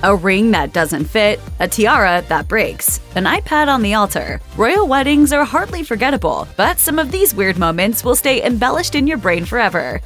A ring that doesn't fit, a tiara that breaks, an iPad on the altar. Royal weddings are hardly forgettable, but some of these weird moments will stay embellished in your brain forever.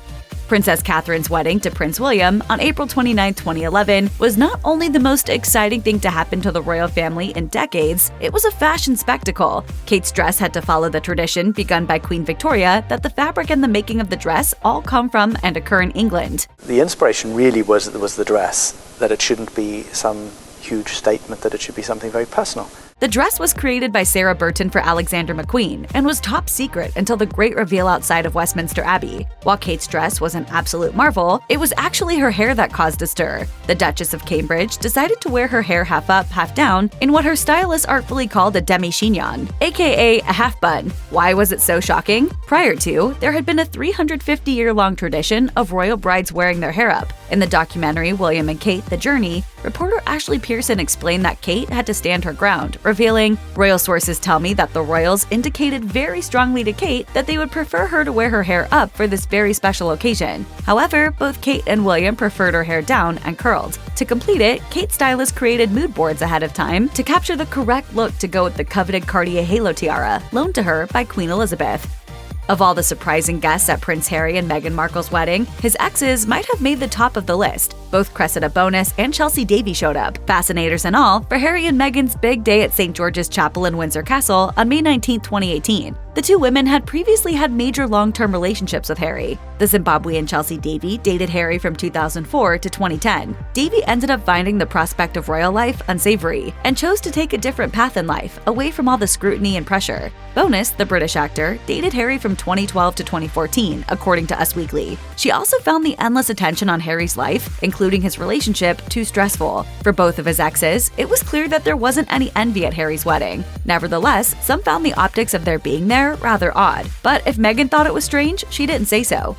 Princess Catherine's wedding to Prince William on April 29, 2011 was not only the most exciting thing to happen to the royal family in decades, it was a fashion spectacle. Kate's dress had to follow the tradition begun by Queen Victoria that the fabric and the making of the dress all come from and occur in England. The inspiration really was the dress, that it shouldn't be some huge statement, that it should be something very personal. The dress was created by Sarah Burton for Alexander McQueen and was top secret until the great reveal outside of Westminster Abbey. While Kate's dress was an absolute marvel, it was actually her hair that caused a stir. The Duchess of Cambridge decided to wear her hair half up, half down in what her stylist artfully called a demi-chignon, aka a half bun. Why was it so shocking? Prior to, there had been a 350-year-long tradition of royal brides wearing their hair up. In the documentary William and Kate: The Journey, reporter Ashley Pearson explained that Kate had to stand her ground, revealing, "Royal sources tell me that the royals indicated very strongly to Kate that they would prefer her to wear her hair up for this very special occasion. However, both Kate and William preferred her hair down and curled. To complete it, Kate's stylist created mood boards ahead of time to capture the correct look to go with the coveted Cartier halo tiara loaned to her by Queen Elizabeth." Of all the surprising guests at Prince Harry and Meghan Markle's wedding, his exes might have made the top of the list. Both Cressida Bonus and Chelsea Davy showed up, fascinators and all, for Harry and Meghan's big day at St. George's Chapel in Windsor Castle on May 19, 2018. The two women had previously had major long-term relationships with Harry. The Zimbabwean Chelsea Davy dated Harry from 2004 to 2010. Davy ended up finding the prospect of royal life unsavory and chose to take a different path in life, away from all the scrutiny and pressure. Bonus, the British actor, dated Harry from 2012 to 2014, according to Us Weekly. She also found the endless attention on Harry's life, including his relationship, too stressful. For both of his exes, it was clear that there wasn't any envy at Harry's wedding. Nevertheless, some found the optics of their being there rather odd. But if Meghan thought it was strange, she didn't say so.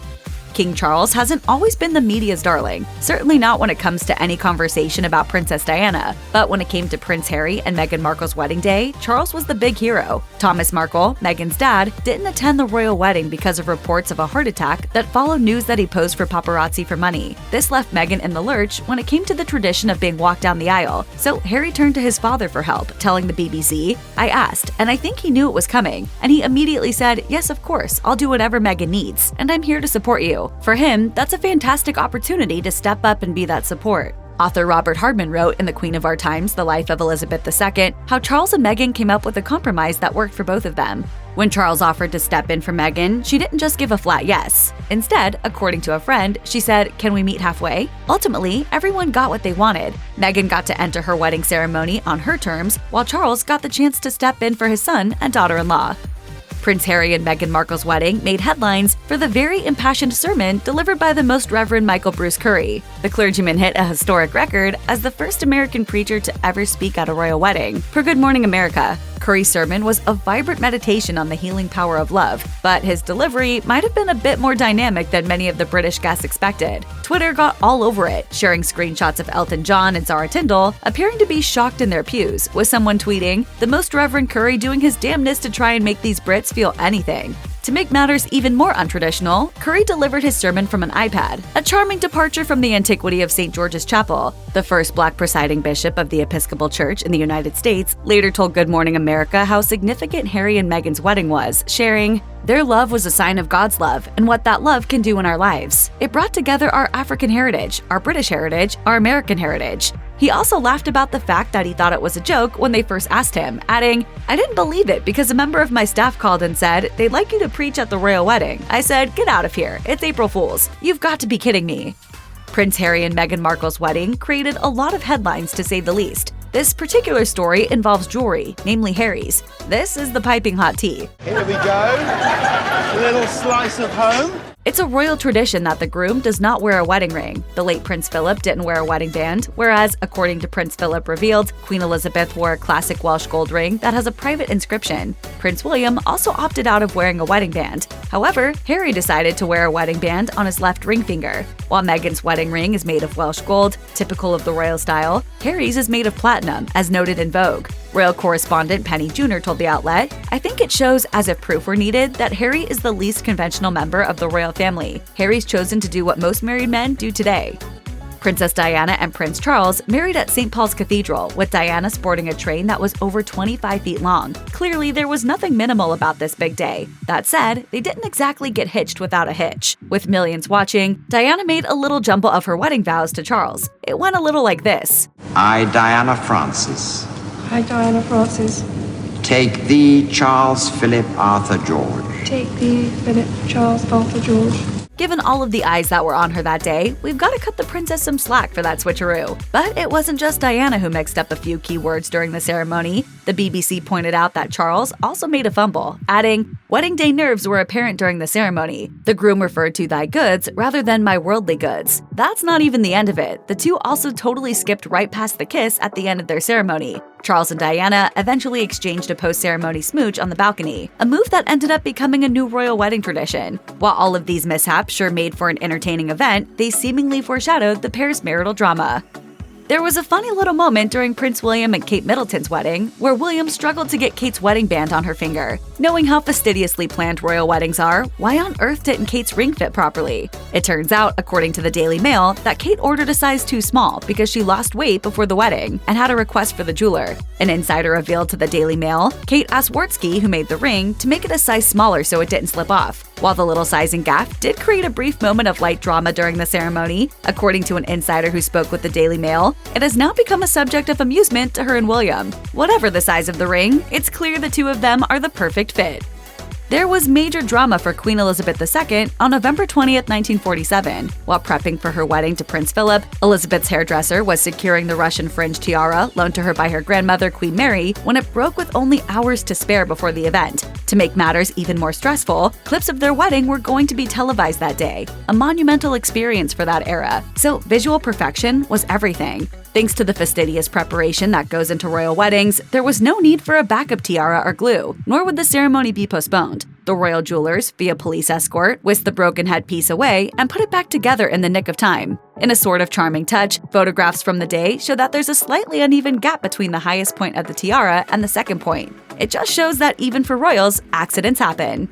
King Charles hasn't always been the media's darling, certainly not when it comes to any conversation about Princess Diana. But when it came to Prince Harry and Meghan Markle's wedding day, Charles was the big hero. Thomas Markle, Meghan's dad, didn't attend the royal wedding because of reports of a heart attack that followed news that he posed for paparazzi for money. This left Meghan in the lurch when it came to the tradition of being walked down the aisle, so Harry turned to his father for help, telling the BBC, "I asked, and I think he knew it was coming, and he immediately said, 'Yes, of course, I'll do whatever Meghan needs, and I'm here to support you.'" For him, that's a fantastic opportunity to step up and be that support. Author Robert Hardman wrote in The Queen of Our Times, The Life of Elizabeth II, how Charles and Meghan came up with a compromise that worked for both of them. When Charles offered to step in for Meghan, she didn't just give a flat yes. Instead, according to a friend, she said, "Can we meet halfway?" Ultimately, everyone got what they wanted. Meghan got to enter her wedding ceremony on her terms, while Charles got the chance to step in for his son and daughter-in-law. Prince Harry and Meghan Markle's wedding made headlines for the very impassioned sermon delivered by the Most Reverend Michael Bruce Curry. The clergyman hit a historic record as the first American preacher to ever speak at a royal wedding. Per Good Morning America, Curry's sermon was a vibrant meditation on the healing power of love, but his delivery might have been a bit more dynamic than many of the British guests expected. Twitter got all over it, sharing screenshots of Elton John and Zara Tindall appearing to be shocked in their pews, with someone tweeting, "The Most Reverend Curry doing his damnedest to try and make these Brits feel anything." To make matters even more untraditional, Curry delivered his sermon from an iPad, a charming departure from the antiquity of St. George's Chapel. The first Black presiding bishop of the Episcopal Church in the United States later told Good Morning America how significant Harry and Meghan's wedding was, sharing, "Their love was a sign of God's love and what that love can do in our lives. It brought together our African heritage, our British heritage, our American heritage." He also laughed about the fact that he thought it was a joke when they first asked him, adding, "I didn't believe it because a member of my staff called and said, 'They'd like you to preach at the royal wedding.' I said, 'Get out of here. It's April Fool's. You've got to be kidding me.'" Prince Harry and Meghan Markle's wedding created a lot of headlines, to say the least. This particular story involves jewelry, namely Harry's. This is the piping hot tea. Here we go. A little slice of home. It's a royal tradition that the groom does not wear a wedding ring. The late Prince Philip didn't wear a wedding band, whereas, according to Prince Philip revealed, Queen Elizabeth wore a classic Welsh gold ring that has a private inscription. Prince William also opted out of wearing a wedding band. However, Harry decided to wear a wedding band on his left ring finger. While Meghan's wedding ring is made of Welsh gold, typical of the royal style, Harry's is made of platinum, as noted in Vogue. Royal correspondent Penny Junor told the outlet, "I think it shows, as if proof were needed, that Harry is the least conventional member of the royal family. Harry's chosen to do what most married men do today." Princess Diana and Prince Charles married at St. Paul's Cathedral, with Diana sporting a train that was over 25 feet long. Clearly, there was nothing minimal about this big day. That said, they didn't exactly get hitched without a hitch. With millions watching, Diana made a little jumble of her wedding vows to Charles. It went a little like this. I, Diana Frances, I, Diana Frances, take thee, Charles Philip Arthur George. take thee, Philip Charles Arthur George. Given all of the eyes that were on her that day, we've got to cut the princess some slack for that switcheroo. But it wasn't just Diana who mixed up a few key words during the ceremony. The BBC pointed out that Charles also made a fumble, adding, "Wedding day nerves were apparent during the ceremony. The groom referred to thy goods rather than my worldly goods." That's not even the end of it. The two also totally skipped right past the kiss at the end of their ceremony. Charles and Diana eventually exchanged a post-ceremony smooch on the balcony, a move that ended up becoming a new royal wedding tradition. While all of these mishaps sure made for an entertaining event, they seemingly foreshadowed the pair's marital drama. There was a funny little moment during Prince William and Kate Middleton's wedding, where William struggled to get Kate's wedding band on her finger. Knowing how fastidiously planned royal weddings are, why on earth didn't Kate's ring fit properly? It turns out, according to the Daily Mail, that Kate ordered a size too small because she lost weight before the wedding and had a request for the jeweler. An insider revealed to the Daily Mail, Kate asked Wartsky, who made the ring, to make it a size smaller so it didn't slip off. While the little sizing gaffe did create a brief moment of light drama during the ceremony, according to an insider who spoke with the Daily Mail, it has now become a subject of amusement to her and William. Whatever the size of the ring, it's clear the two of them are the perfect fit. There was major drama for Queen Elizabeth II on November 20th, 1947. While prepping for her wedding to Prince Philip, Elizabeth's hairdresser was securing the Russian fringe tiara loaned to her by her grandmother, Queen Mary, when it broke with only hours to spare before the event. To make matters even more stressful, clips of their wedding were going to be televised that day, a monumental experience for that era. So visual perfection was everything. Thanks to the fastidious preparation that goes into royal weddings, there was no need for a backup tiara or glue, nor would the ceremony be postponed. The royal jewelers, via police escort, whisked the broken headpiece away and put it back together in the nick of time. In a sort of charming touch, photographs from the day show that there's a slightly uneven gap between the highest point of the tiara and the second point. It just shows that even for royals, accidents happen.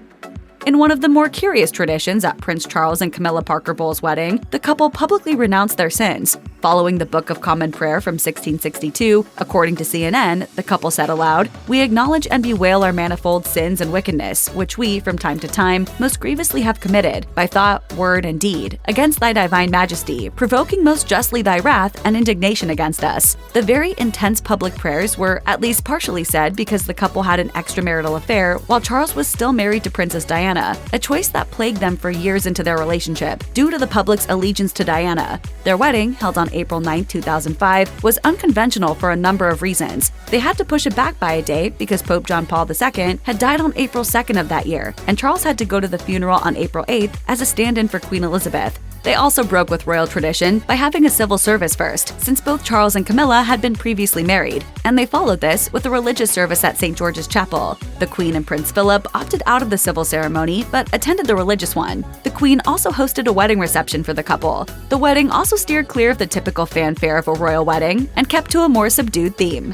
In one of the more curious traditions at Prince Charles and Camilla Parker Bowles' wedding, the couple publicly renounced their sins. Following the Book of Common Prayer from 1662, according to CNN, the couple said aloud, "We acknowledge and bewail our manifold sins and wickedness, which we, from time to time, most grievously have committed, by thought, word, and deed, against thy divine majesty, provoking most justly thy wrath and indignation against us." The very intense public prayers were at least partially said because the couple had an extramarital affair while Charles was still married to Princess Diana, a choice that plagued them for years into their relationship, due to the public's allegiance to Diana. Their wedding, held on April 9, 2005, was unconventional for a number of reasons. They had to push it back by a day because Pope John Paul II had died on April 2nd of that year, and Charles had to go to the funeral on April 8th as a stand-in for Queen Elizabeth. They also broke with royal tradition by having a civil service first, since both Charles and Camilla had been previously married, and they followed this with a religious service at St. George's Chapel. The Queen and Prince Philip opted out of the civil ceremony but attended the religious one. The Queen also hosted a wedding reception for the couple. The wedding also steered clear of the typical fanfare of a royal wedding and kept to a more subdued theme.